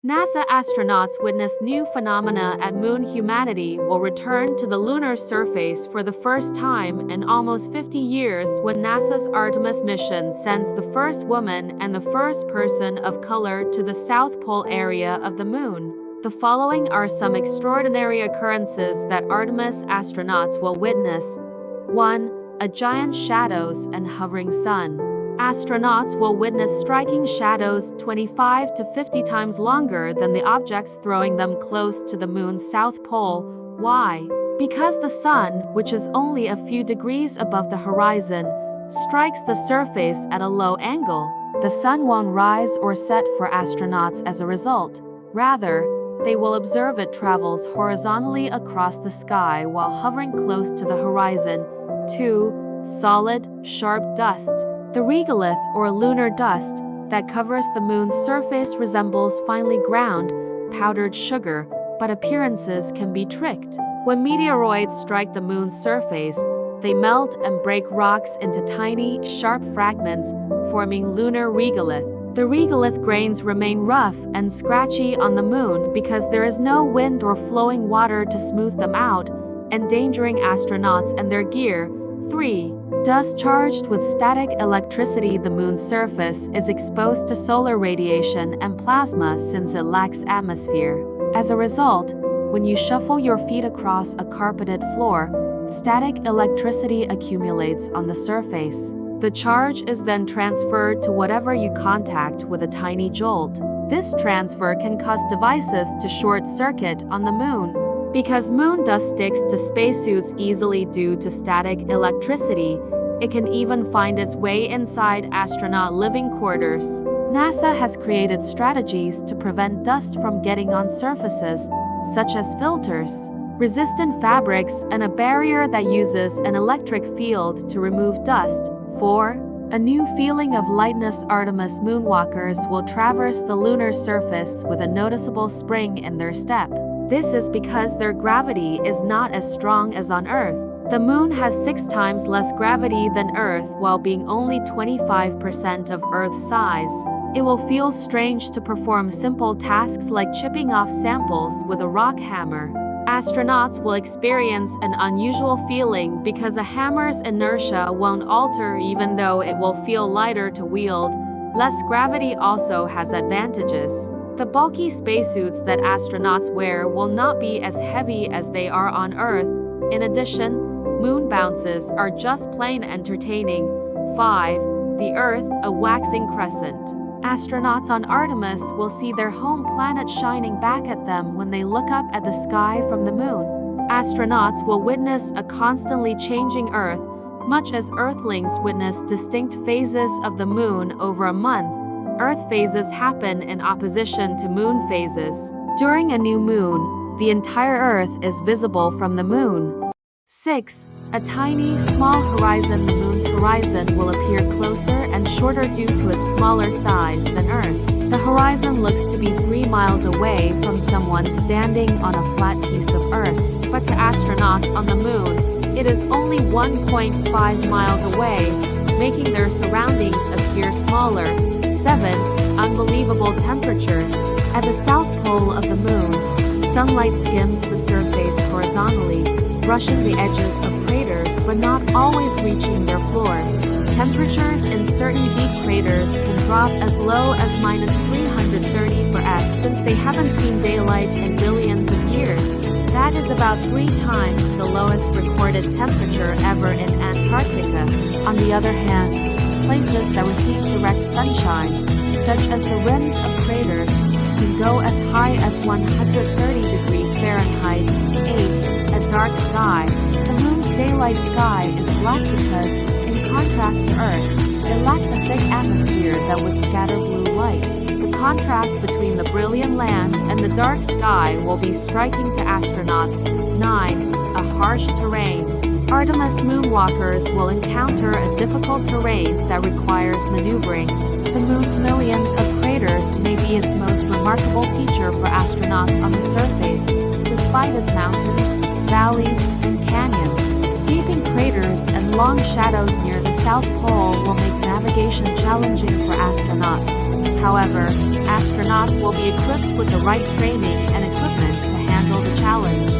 NASA astronauts witness new phenomena at Moon. Humanity will return to the lunar surface for the first time in almost 50 years when NASA's Artemis mission sends the first woman and the first person of color to the South Pole area of the Moon. The following are some extraordinary occurrences that Artemis astronauts will witness. 1. A giant shadows and hovering sun. Astronauts will witness striking shadows 25 to 50 times longer than the objects throwing them close to the Moon's south pole. Why? Because the sun, which is only a few degrees above the horizon, strikes the surface at a low angle. The sun won't rise or set for astronauts as a result. Rather, they will observe it travels horizontally across the sky while hovering close to the horizon. 2. Solid, sharp dust. The regolith, or lunar dust, that covers the Moon's surface resembles finely ground, powdered sugar, but appearances can be tricked. When meteoroids strike the Moon's surface, they melt and break rocks into tiny, sharp fragments, forming lunar regolith. The regolith grains remain rough and scratchy on the Moon because there is no wind or flowing water to smooth them out, endangering astronauts and their gear. 3. Dust charged with static electricity. The Moon's surface is exposed to solar radiation and plasma since it lacks atmosphere. As a result, when you shuffle your feet across a carpeted floor, static electricity accumulates on the surface. The charge is then transferred to whatever you contact with a tiny jolt. This transfer can cause devices to short circuit on the Moon. Because moon dust sticks to spacesuits easily due to static electricity, it can even find its way inside astronaut living quarters. NASA has created strategies to prevent dust from getting on surfaces, such as filters, resistant fabrics, and a barrier that uses an electric field to remove dust. 4. A new feeling of lightness. Artemis moonwalkers will traverse the lunar surface with a noticeable spring in their step. This is because their gravity is not as strong as on Earth. The Moon has 6 times less gravity than Earth while being only 25% of Earth's size. It will feel strange to perform simple tasks like chipping off samples with a rock hammer. Astronauts will experience an unusual feeling because a hammer's inertia won't alter even though it will feel lighter to wield. Less gravity also has advantages. The bulky spacesuits that astronauts wear will not be as heavy as they are on Earth. In addition, moon bounces are just plain entertaining. 5. The Earth, a waxing crescent. Astronauts on Artemis will see their home planet shining back at them when they look up at the sky from the Moon. Astronauts will witness a constantly changing Earth, much as Earthlings witness distinct phases of the Moon over a month. Earth phases happen in opposition to Moon phases. During a new moon, the entire Earth is visible from the Moon. 6. A tiny, small horizon. The Moon's horizon will appear closer and shorter due to its smaller size than Earth. The horizon looks to be 3 miles away from someone standing on a flat piece of Earth, but to astronauts on the Moon, it is only 1.5 miles away, making their surroundings appear smaller. 7. Unbelievable temperatures. At the south pole of the Moon, sunlight skims the surface horizontally, brushing the edges of craters but not always reaching their floors. Temperatures in certain deep craters can drop as low as -330 for S since they haven't seen daylight in billions of years. That is about 3 times the lowest recorded temperature ever in Antarctica. On the other hand, places that receive direct sunshine, such as the rims of craters, can go as high as 130 degrees Fahrenheit. 8. A dark sky. The Moon's daylight sky is black because, in contrast to Earth, it lacks a thick atmosphere that would scatter blue light. The contrast between the brilliant land and the dark sky will be striking to astronauts. 9. A harsh terrain. Artemis moonwalkers will encounter a difficult terrain that requires maneuvering. The Moon's millions of craters may be its most remarkable feature for astronauts on the surface, despite its mountains, valleys, and canyons. Gaping craters and long shadows near the South Pole will make navigation challenging for astronauts. However, astronauts will be equipped with the right training and equipment to handle the challenge.